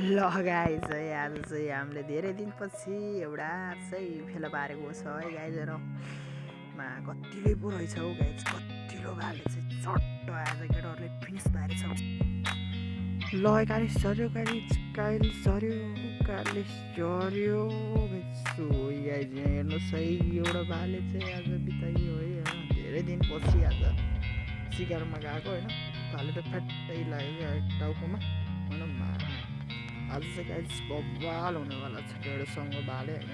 ल गाइज है आज चाहिँ हामीले धेरै दिनपछि एउटा चाहिँ फेला पारेको छ है गाइजहरूमा कतिले पो रहेछ हौ गाइज कतिलो भाले चाहिँ चट्ट आज केटाहरूले फिनिस पारेछ ल कालिस झऱ्यो कालिस झऱ्यो गाइज हेर्नुहोस् है एउटा भाले चाहिँ आज बिताइयो है धेरै दिनपछि आज सिकारमा गएको होइन भाले त फ्याट्टै लाग्यो टाउकोमा भनौँ आज चाहिँ गाइस बवाल हुनेवाला छ डेढसँग भाले होइन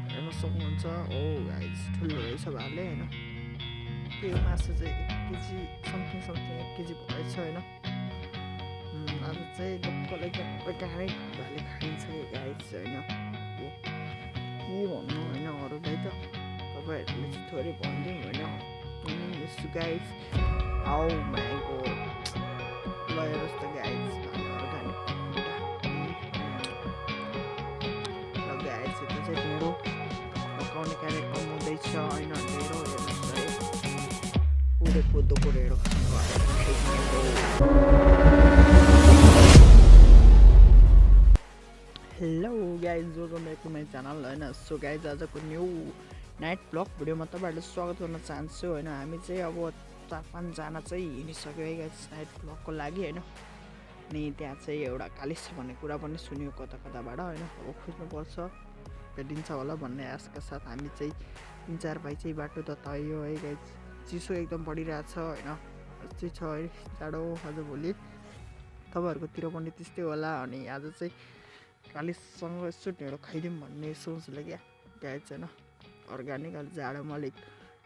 हेर्न सक्नुहुन्छ ओ गाइस ठुलो रहेछ भाले होइन त्यो मासु चाहिँ 1 केजी समथिङ 1 केजी भएछ होइन आज चाहिँ लोकल एकदम अर्ग्यानिक भाले खाइन्छ गाइस होइन के भन्नु होइन अरूलाई त तपाईँहरूले चाहिँ थोरै भनिदिउँ होइन यसो गाइस हाउ माई गॉड ल हेर्नुहोस् त गाइस ढेँडो पकाउने कार्यक्रम हुँदैछ होइन ढेँडो हेर्नुहोस् है पुरै कोदोको ढेँडो hello guys welcome back to my channel होइन सो गाइज आजको न्यू नाइट ब्लग भिडियोमा तपाईँहरूलाई स्वागत गर्न चाहन्छु होइन हामी चाहिँ अब 4-5 जना चाहिँ हिँडिसक्यो है गाइज नाइट ब्लगको लागि होइन अनि त्यहाँ चाहिँ एउटा कालिस भन्ने कुरा पनि सुन्यो कता कताबाट होइन अब खोज्नुपर्छ भेटिन्छ होला भन्ने आशका साथ हामी चाहिँ 3-4 भाइ चाहिँ बाटो त तयो है गाइज चिसो एकदम बढिरहेछ होइन अझै छ है जाडो आजभोलि तपाईँहरूकोतिर पनि त्यस्तै होला अनि आज चाहिँ कालिससँग यसो ढेँडो खाइदिउँ भन्ने सोचले क्या गाइज होइन अर्ग्यानिक अहिले जाडोमा अलिक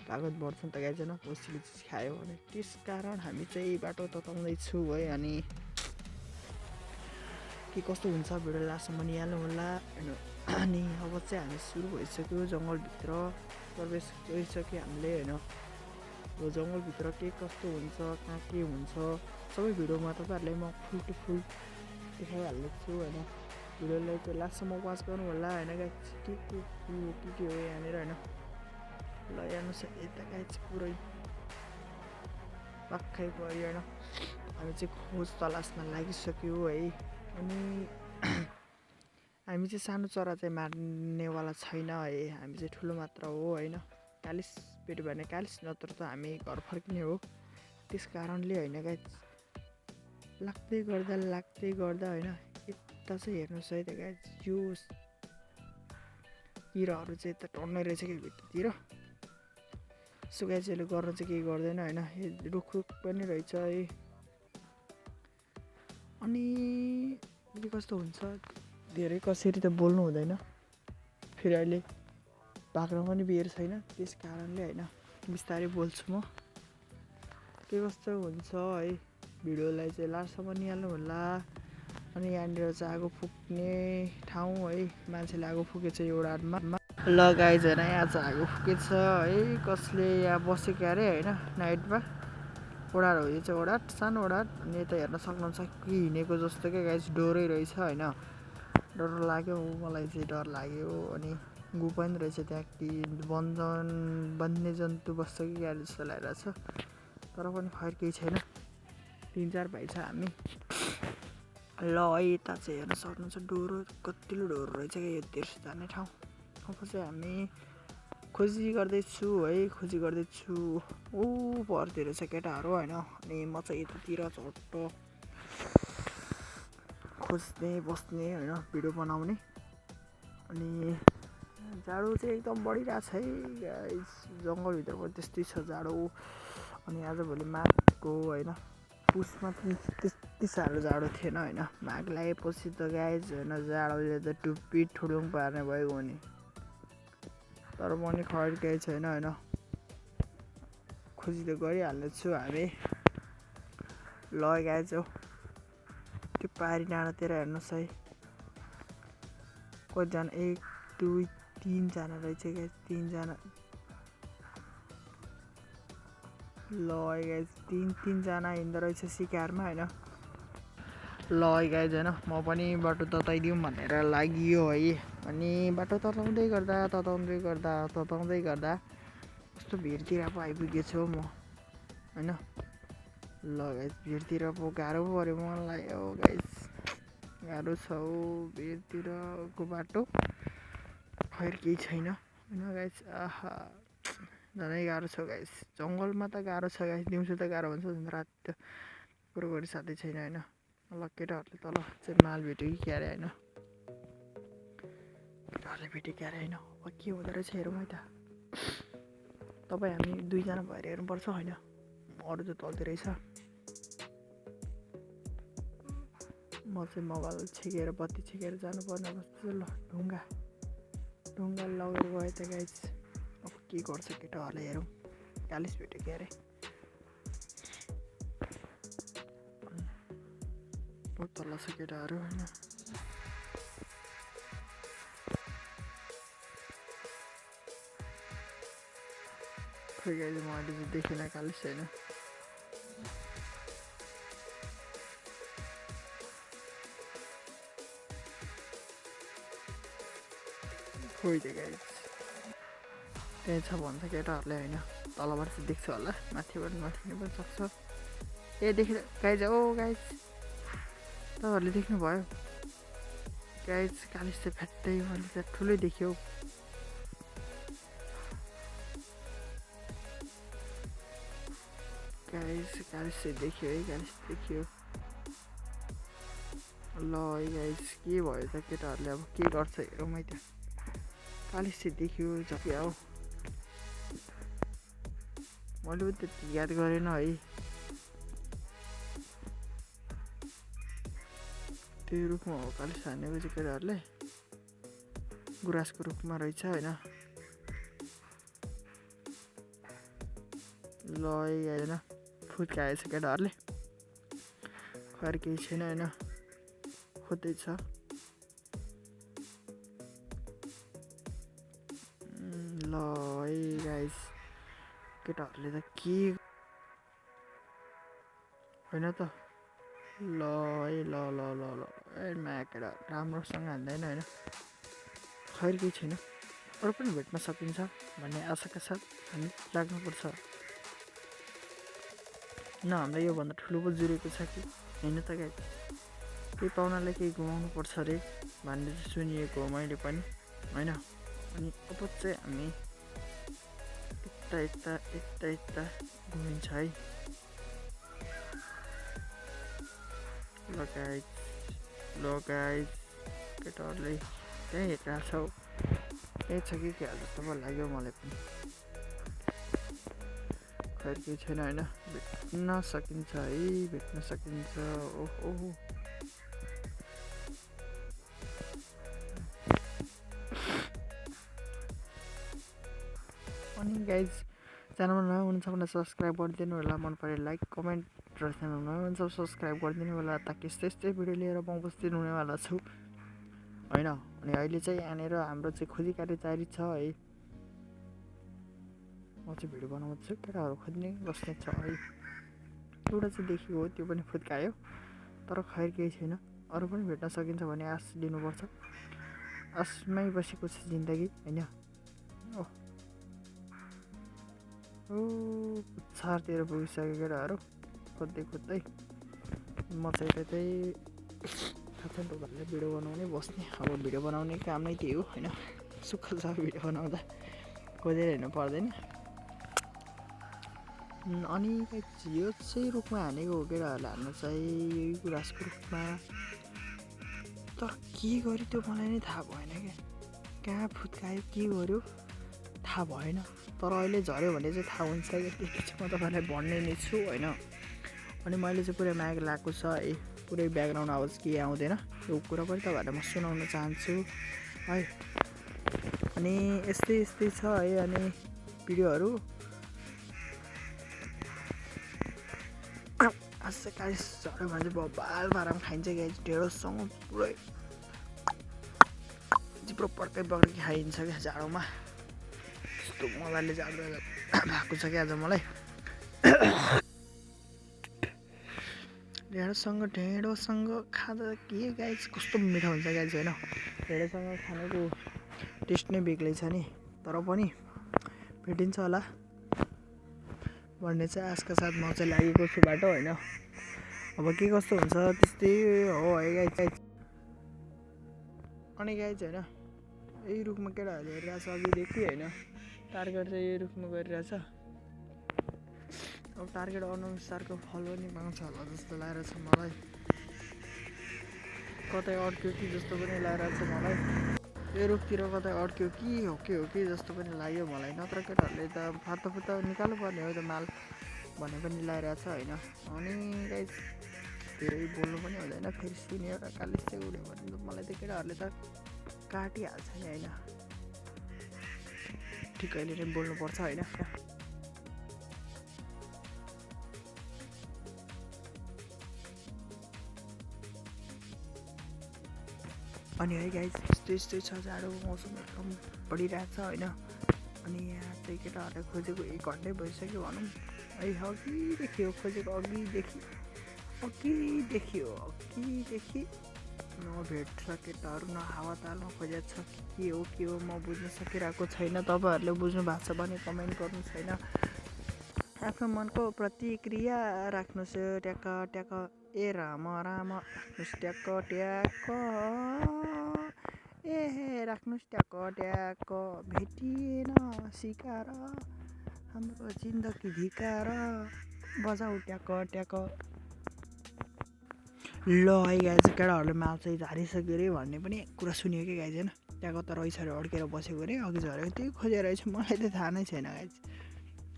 तागत बढ्छ नि त गाइज होइन बसिलो चिज खायो भने त्यस कारण हामी चाहिँ बाटो तताउँदैछु है अनि के कस्तो हुन्छ भिडियो लास्टसम्म निहाल्नु होला होइन अनि अब चाहिँ हामी सुरु भइसक्यो जङ्गलभित्र प्रवेश गरिसक्यो हामीले होइन यो जङ्गलभित्र के कस्तो हुन्छ कहाँ के हुन्छ सबै भिडियोमा तपाईँहरूलाई म फुल टु फुल देखाइहाल्नेछु होइन भिडियोलाई चाहिँ लास्टसम्म वाच गर्नु होला होइन गाइस के हो यहाँनिर होइन ल हेर्नुहोस् यता गाइस पुरै पक्कै भयो होइन हामी चाहिँ खोज तलासमा लागिसक्यो है अनि हामी चाहिँ सानो चरा चाहिँ मार्नेवाला छैन है हामी चाहिँ ठुलो मात्र हो होइन कालिस भेट्यो भने कालिस नत्र त हामी घर फर्किने हो त्यस कारणले होइन गाइस लाग्दै गर्दा होइन यता चाहिँ हेर्नुहोस् है त गाइस यो किराहरू चाहिँ यता टन्नै रहेछ कि भित्रतिर सो गाइस यसले गर्न चाहिँ केही गर्दैन होइन रुख पनि रहेछ है अनि के कस्तो हुन्छ धेरै कसरी त बोल्नु हुँदैन फेरि अहिले बाख्रा पनि बिहेर छैन त्यस कारणले होइन बिस्तारै बोल्छु म के कस्तो हुन्छ है भिडियोलाई चाहिँ लास्टसम्म निहाल्नु होला अनि यहाँनिर चाहिँ आगो फुक्ने ठाउँ है मान्छेले आगो फुकेछ एउटामा ल गाइज होइन यहाँ चाहिँ आगो फुकेछ है कसले यहाँ बसेको अरे होइन नाइटमा ओडार हो यो चाहिँ ओडार सानो ओडार अनि यता हेर्न सक्नुहुन्छ कि हिँडेको जस्तो क्या गाइस डोरै रहेछ होइन डर लाग्यो मलाई चाहिँ डर लाग्यो अनि गु पनि रहेछ त्यहाँ कि वन्यजन्तु बस्छ कि क्या जस्तो लागिरहेछ तर पनि खैर केही छैन 3-4 भाइ छ हामी ल यता चाहिँ हेर्न सक्नुहुन्छ डोरो कतिलो डोरो रहेछ क्या यो तेर्सो जाने ठाउँ अब चाहिँ हामी खोजी गर्दैछु ऊ परतिर छ केटाहरू होइन अनि म चाहिँ यतातिर झट्ट खोज्ने बस्ने होइन भिडियो बनाउने अनि जाडो चाहिँ एकदम बढिरहेछ है गाइस जङ्गलभित्र पनि त्यस्तै छ जाडो अनि आजभोलि माघको होइन पुसमा पनि त्यति साह्रो जाडो थिएन होइन माघ लागेपछि त गाइस होइन जाडोले त टुप्पी ठुलुङ पार्ने भयो भने तर पनि खैर केही छैन होइन खोजी त गरिहाल्नेछु हामी ल गाइस हो त्यो पारी डाँडातिर हेर्नुहोस् है कतिजना 1 2 3 जना रहेछ गाइस 3 जना ल गाइस 3 जना हिँड्दो रहेछ सिकारमा होइन ल गाइस होइन म पनि बाटो तताइदिउँ भनेर लागियो है अनि बाटो तताउँदै गर्दा कस्तो भिरतिर पो आइपुगेछु म होइन ल गाइस भिरतिर पो गाह्रो पऱ्यो मलाई हो गाइस गाह्रो छ हौ भिरतिरको बाटो खैर केही छैन होइन गाइस। आहा झनै गाह्रो छ गाइस। जङ्गलमा त गाह्रो छ गाइस, दिउँसो त गाह्रो हुन्छ रात त कुरो गरी साथै छैन होइन। ल केटाहरूले तल चाहिँ माल भेट्यो कि क्यारे होइन, केटाहरूले भेट्यो क्यारे होइन। अब के हुँदो रहेछ हेरौँ है त। तपाईँ हामी दुईजना भएर हेर्नुपर्छ होइन, अरू त तल्दै रहेछ। म चाहिँ मोबाइल छेकेर बत्ती छेकेर जानुपर्ने अवस्था छ। ल ढुङ्गा लगेर गयो त गाइस। अब के गर्छ केटाहरूले हेरौँ। कालिस भेट्यो क्यारे, तल छ केटाहरू होइन। खै गाइस म अहिले चाहिँ देखेन कालिस होइन। खोइ त गाइस त्यही छ भन्छ केटाहरूले होइन। तलबाट चाहिँ देख्छ होला, माथिबाट नदेख्नु पनि सक्छ। ए देखेर गाइस, ओ गाइस तपाईँहरूले देख्नुभयो गाइस, कालिस चाहिँ फ्याट्टै मैले चाहिँ ठुलै देख्यो। गाइस कालिस चाहिँ देख्यो है, कालिस देखियो। ल है गाइस के भयो त केटाहरूले अब के गर्छ हेरौँ है त। कालिस चाहिँ देखियो जति हो, मैले पनि त्यति याद गरेन है। त्यही रुखमा हो कालिस हानेको चाहिँ केटाहरूले, गुराँसको रुखमा रहेछ होइन। ल है होइन फुत्काएछ केटाहरूले, खैर केही छैन होइन, खोज्दैछ। ल है गाइस केटाहरूले त के होइन त। ल है ल ल ल ल ए माया केटा राम्रोसँग हान्दैन होइन। खैर केही छैन, अरू पनि भेट्न सकिन्छ भन्ने आशाका साथ हामी लाग्नुपर्छ। न हामीलाई योभन्दा ठुलो पो जुरेको छ कि होइन त गाइस। केही पाउनालाई केही गुमाउनु पर्छ अरे भन्ने सुनिएको हो मैले पनि होइन। अनि अब चाहिँ हामी यता घुमिन्छ है। ल गाइस केटाहरूले त्यहीँ हेरेर छौ, यही छ कि के जस्तो पो लाग्यो मलाई पनि। खैर केही छैन होइन, भेट्न सकिन्छ है, भेट्न सकिन्छ। ओहो अनि गाइज च्यानलमा नयाँ हुनुहुन्छ भने सब्सक्राइब गरिदिनु होला, मन पऱ्यो लाइक कमेन्ट र च्यानल नयाँ हुन्छ सब्सक्राइब गरिदिनु होला, ताकि यस्तै भिडियो लिएर म उपस्थित हुनेवाला छु होइन। अनि अहिले चाहिँ यहाँनिर हाम्रो चाहिँ खोजी कार्य जारी छ है। म चाहिँ भिडियो बनाउँछु, केटाहरू खोज्ने बस्ने छ है। एउटा चाहिँ देखेको हो, त्यो पनि फुत्कायो, तर खैर केही छैन। अरू पनि भेट्न सकिन्छ भन्ने आश लिनुपर्छ। आशमै बसेको छ जिन्दगी होइन। पुच्छरतिर पुगिसक्यो केटाहरू खोज्दै। म चाहिँ त्यतै थाहा छ नि तपाईँहरूले भिडियो बनाउने बस्ने। अब भिडियो बनाउने काम नै त्यही हो होइन, सुख छ भिडियो बनाउँदा, खोजेर हेर्नु पर्दैन। अनि यो चाहिँ रुखमा हानेको हो केटाहरूले हान्न चाहिँ, यही गुराँसको रुखमा। तर के गर्यो त्यो मलाई नै थाहा भएन क्या, कहाँ फुत्कायो के गर्यो थाहा भएन। तर अहिले झऱ्यो भने चाहिँ थाहा हुन्छ कि त्यति चाहिँ म तपाईँलाई भन्ने नै छु होइन। अनि मैले चाहिँ पुरै माइक लगाएको छ है, पुरै ब्याकग्राउन्ड आवाज केही आउँदैन, यो कुरा पनि तपाईँहरूलाई म सुनाउन चाहन्छु है। अनि यस्तै छ है। अनि भिडियोहरू आज चाहिँ कालिस झऱ्यो भने चाहिँ बबाल पारामा खाइन्छ गाइस, ढेँडोसँग पुरै जिब्रो पड्कै खाइन्छ क्या जाडोमा। यस्तो मजाले जाडो भएको छ क्या आज मलाई। ढेँडोसँग खाँदा के गाइस कस्तो मिठो हुन्छ गाइस होइन। ढेँडोसँग खानेको टेस्ट नै बेग्लै छ नि, तर पनि भेटिन्छ होला भन्ने चाहिँ आशका साथ म चाहिँ लागेको छु बाटो होइन। अब के कस्तो हुन्छ त्यस्तै हो है गाइस। अनि गाइज होइन यही रुखमा केटाहरूले हेरिरहेको छ अघिदेखि होइन टार्गेट चाहिँ यही रुखमा गरिरहेछ अब टार्गेट अनुसारको फल पनि पाउँछ होला जस्तो लागेको छ मलाई कतै अड्क्यो कि जस्तो पनि लागेको छ मलाई यो रुखतिर कतै अड्क्यो कि हो कि जस्तो पनि लाग्यो मलाई नत्र केटाहरूले त फातफुत निकाल्नु पर्ने हो त माल भन्ने पनि लगाइरहेछ होइन अनि गाइज धेरै बोल्नु पनि हुँदैन फेरि सुन्यो र कालिस चाहिँ उड्यो भने त मलाई त केटाहरूले त काटिहाल्छ नि होइन ठिक अहिले नै बोल्नुपर्छ होइन अनि है गाइज यस्तै छ जाडोको मौसम एकदम बढिरहेछ होइन अनि यहाँ चाहिँ केटाहरूले खोजेको 1 घन्टै भइसक्यो भनौँ है अघिदेखि हो खोजेको अघिदेखि नभेट्छ केटाहरू न हावातालमा खोजेको छ के हो म बुझ्न सकिरहेको छैन तपाईँहरूले बुझ्नु भएको छ भने कमेन्ट गर्नु छैन आफ्नो मनको प्रतिक्रिया राख्नुहोस् ट्याक्क ट्याक्क ए राम राख्नुहोस् ट्याक्क ट्याक्क ए राख्नुहोस् ट्याक्क भेटिएन सिकार हाम्रो जिन्दगी धिकार बजाऊ ट्याक्क ल है गाइज केटाहरूले माल चाहिँ झारिसक्यो अरे भन्ने पनि कुरा सुन्यो कि गाइज होइन त्यहाँ कता रहेछ अरे अड्केर बसेको अरे अघि झरेको त्यही खोजेर रहेछ मलाई त थाहा नै छैन गाइज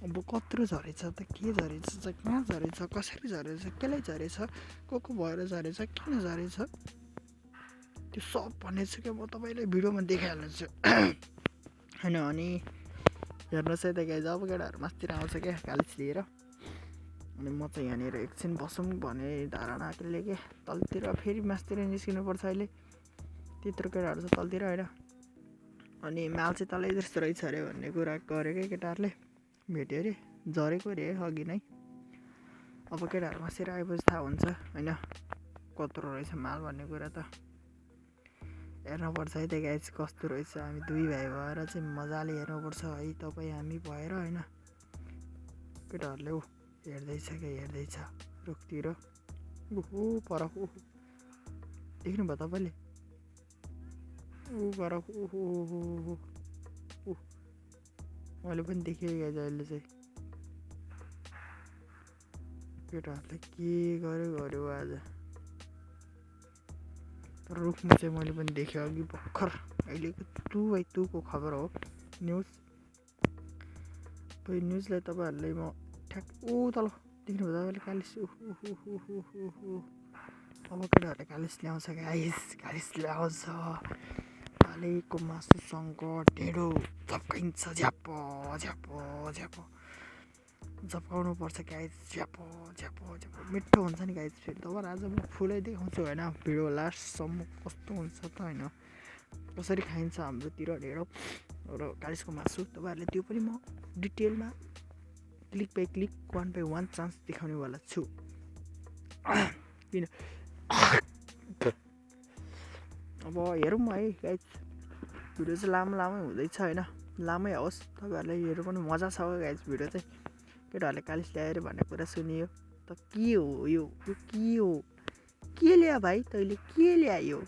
अब कत्रो झरेछ त के झरेछ कहाँ झरेछ कसरी झरेछ केलाई झरेछ को भएर झरेछ किन झरेछ त्यो सब भन्ने चाहिँ क्या म तपाईँलाई भिडियोमा देखाइहाल्छु होइन अनि हेर्नुहोस् है त गाइज अब केटाहरू मास्तिर आउँछ क्या कालिस लिएर अनि म चाहिँ यहाँनिर एकछिन बसौँ भने धारणाले के तलतिर फेरि मासतिर निस्किनुपर्छ अहिले त्यत्रो केटाहरू छ तलतिर होइन अनि माल चाहिँ तलै जस्तो रहेछ अरे भन्ने कुरा गरेकै केटाहरूले भेट्यो अरे झरेको अरे अघि नै अब केटाहरू मासेर आएपछि थाहा हुन्छ होइन कत्रो रहेछ माल भन्ने कुरा त हेर्नुपर्छ है त गाइज कस्तो रहेछ हामी 2 भाइ भएर चाहिँ मजाले हेर्नुपर्छ है तपाईँ हामी भएर होइन केटाहरूले हेर्दैछ रुखतिर पर देख्नुभयो तपाईँले पर मैले पनि देखेँ गाइज अहिले चाहिँ केटाहरूले के गर्यो आज रुखमा चाहिँ मैले पनि देखेँ अघि भर्खर अहिलेको 2/2 को खबर हो न्युजलाई तपाईँहरूलाई म ठ्याक तल देख्नुभयो तपाईँले कालिस अब केटाहरूले कालिस ल्याउँछ कालिस ल्याउँछ भालेको मासुसँग ढेँडो झप्काइन्छ झ्याप्प झप्काउनु पर्छ गाइज झ्याप्प मिठो हुन्छ नि गाइज फेरि तपाईँ आज म फुलै देखाउँछु होइन भिडियो लास्टसम्म कस्तो हुन्छ त होइन कसरी खाइन्छ हाम्रोतिर ढेँडो र कालिसको मासु तपाईँहरूले त्यो पनि म डिटेलमा click by click 1 by 1 chance देखाउनेवाला छु किन अब हेरौँ है गाइज भिडियो चाहिँ लामै हुँदैछ होइन लामै होस् तपाईँहरूलाई हेर्नु पनि मजा छ गाइज भिडियो चाहिँ केटाहरूले कालिस ल्याएर भन्ने कुरा सुनियो त के हो यो के ल्या भाइ तैँले के ल्यायो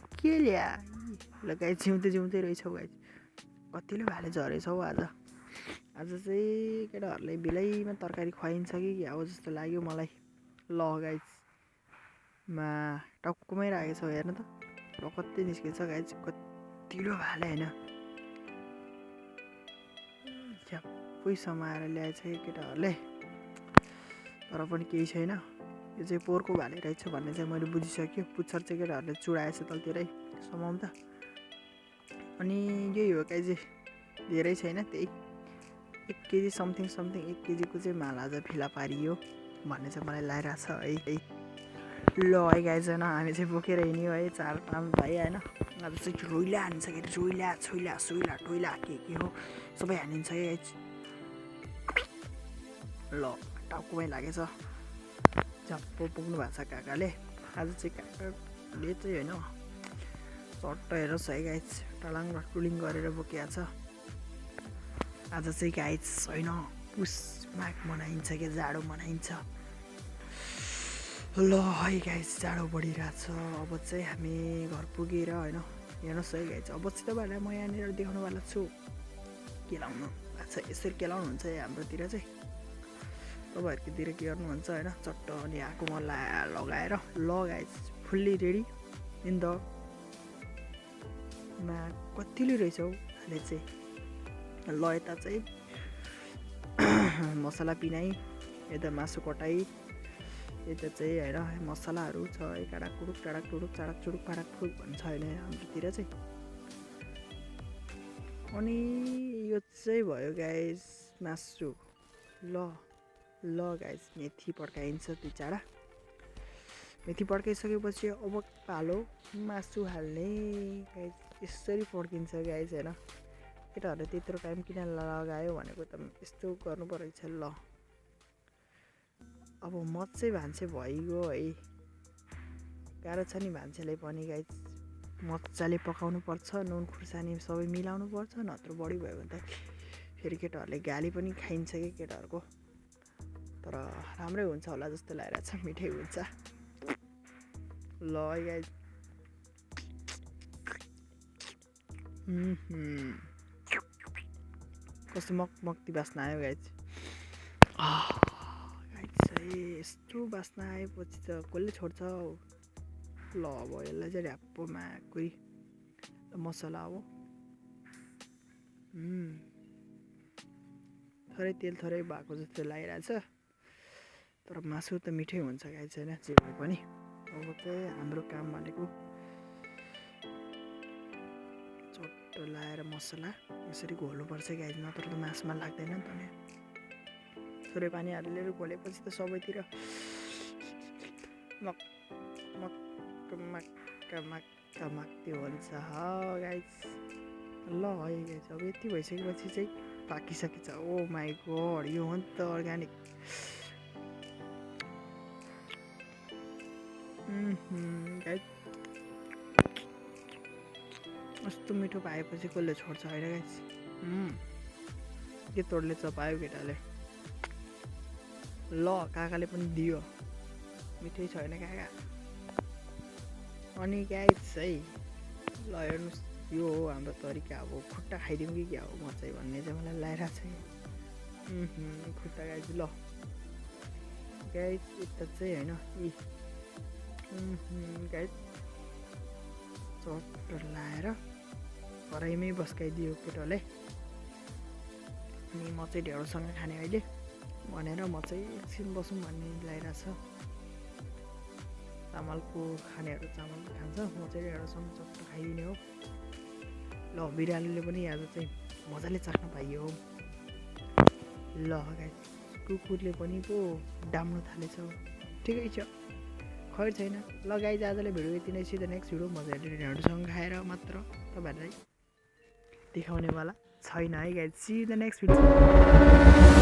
ल गाइज जिउँदै रहेछौ गाइज कतिले भाले झरेछौ आज चाहिँ केटाहरूलाई बेलैमा तरकारी खुवाइन्छ कि अब जस्तो लाग्यो मलाई ल गाइज टाउकोमै राखेको छ हेर्नु त र कति निस्केछ गाइज कतिलो भाले होइन झ्याप्पै समाएर ल्याएछ केटाहरूले तर पनि केही छैन यो चाहिँ पोहोरको भाले रहेछ भन्ने चाहिँ मैले बुझिसक्यो पुच्छर चाहिँ केटाहरूले चुडाएछ तलतिरै समाउँदा अनि यही हो गाइज धेरै छैन त्यही 1 केजी समथिङ 1 केजीको चाहिँ माल आज फिला पारियो भन्ने चाहिँ मलाई लागिरहेछ है ल है गाइज होइन हामी चाहिँ बोकेर हिँड्यो है 4-5 भाइ होइन आज चाहिँ रोइला हानिन्छ कि रोइला छोइला सोइला टोइला के हो सबै हानिन्छ है गाइज ल टाउकोमै लागेछ झप्पो पुग्नु भएको छ काकाले आज चाहिँ काकाले चाहिँ होइन चट्ट हेरोस् है गाइज टलाङ र टुलिङ गरेर बोकिया छ आज चाहिँ गाइज होइन पुस माघ मनाइन्छ क्या जाडो मनाइन्छ ल है गाइज जाडो बढिरहेछ अब चाहिँ हामी घर पुगेर होइन हेर्नुहोस् है गाइज, अब चाहिँ तपाईँहरूलाई म यहाँनिर देखाउनुवाला छु केलाउनु भएको छ। यसरी केलाउनुहुन्छ है हाम्रोतिर चाहिँ। तपाईँहरूकोतिर के गर्नुहुन्छ होइन, चट्ट अनि आगोमा लगाएर guys fully ready in the मा कतिले रहेछ हौ अहिले चाहिँ। ल यता चाहिँ मसला पिनाइ, यता मासु कटाइ, यता चाहिँ होइन मसलाहरू छ है, काडाक टुडुक टाडाक टुडुक चाडाक चुडुक पाडाक टुडुक भन्छ होइन हाम्रोतिर चाहिँ। अनि यो चाहिँ भयो गाइस मासु। ल गाइस मेथी पड्काइन्छ 2-4। मेथी पड्काइसकेपछि अब पालो मासु हाल्ने गाइस। यसरी पड्किन्छ गाइस होइन। केटाहरूले त्यत्रो टाइम किन लगायो भनेको त यस्तो गर्नु परेछ। ल अब म चाहिँ भान्से भइगयो है। गाह्रो छ नि भान्सेलाई पनि गाइस, मजाले पकाउनु पर्छ, नुन खुर्सानी सबै मिलाउनु पर्छ, नत्र बढी भयो भने त फेरि केटाहरूले गाली पनि खाइन्छ कि केटाहरूको। तर राम्रै हुन्छ होला जस्तो लागिरहेको छ, मिठै हुन्छ। ल गाइस कस्तो मक्ती बास्ना आयो गाइस। यस्तो बास्ना आएपछि त कसले छोड्छ हौ। ल अब यसलाई चाहिँ ढ्याप्पोमा कोही मसला अब थोरै तेल थोरै भएको जस्तो लागिरहेछ। तर मासु त मिठै हुन्छ गाइस होइन, जे भए पनि। अब चाहिँ हाम्रो काम भनेको चट्ट लाएर मसला यसरी घोल्नुपर्छ गाइस, नत्र त मासुमा लाग्दैन नि त नि। थोरै पानी हालेर घोलेपछि त सबैतिर मक्क हुन्छ गाइस। ल है गाइस अब यति भइसकेपछि चाहिँ पाकिसकेछ। ओ माई गड, यो हो नि त अर्ग्यानिक। गाइस कस्तो मिठो पाएपछि कसले छोड्छ होइन गाइस। के तोडले चपायो केटाले। ल काकाले पनि दियो, मिठै छ होइन काका। अनि गाइस है ल हेर्नुहोस्, यो हो हाम्रो तरिका। अब खुट्टा खाइदिउँ कि क्या हो म चाहिँ भन्ने चाहिँ मलाई लागिरहेको छ। खुट्टा गाइस। ल गाइस यता चाहिँ होइन गाइस चट्ट लाएर कराईमै बस्काइदियो केटोले। अनि म चाहिँ ढेँडोसँग खाने अहिले भनेर म चाहिँ एकछिन बसौँ भन्ने लागिरहेछ। चामलको खानेहरू चामल खान्छ, म चाहिँ ढेँडोसँग चट्ट खाइदिने हो। ल बिरालोले पनि आज चाहिँ मजाले चाख्न पाइयो। ल गाइस कुकुरले पनि पो डाम्नु थालेछ। ठिकै छ, खैर छैन। ल गाइस आजलाई भिडियो यति नै। सिधा नेक्स्ट भिडियो मजाले ढेँडोसँग खाएर मात्र तपाईँहरूलाई देखाउनेवाला छैन है guys. See the next video.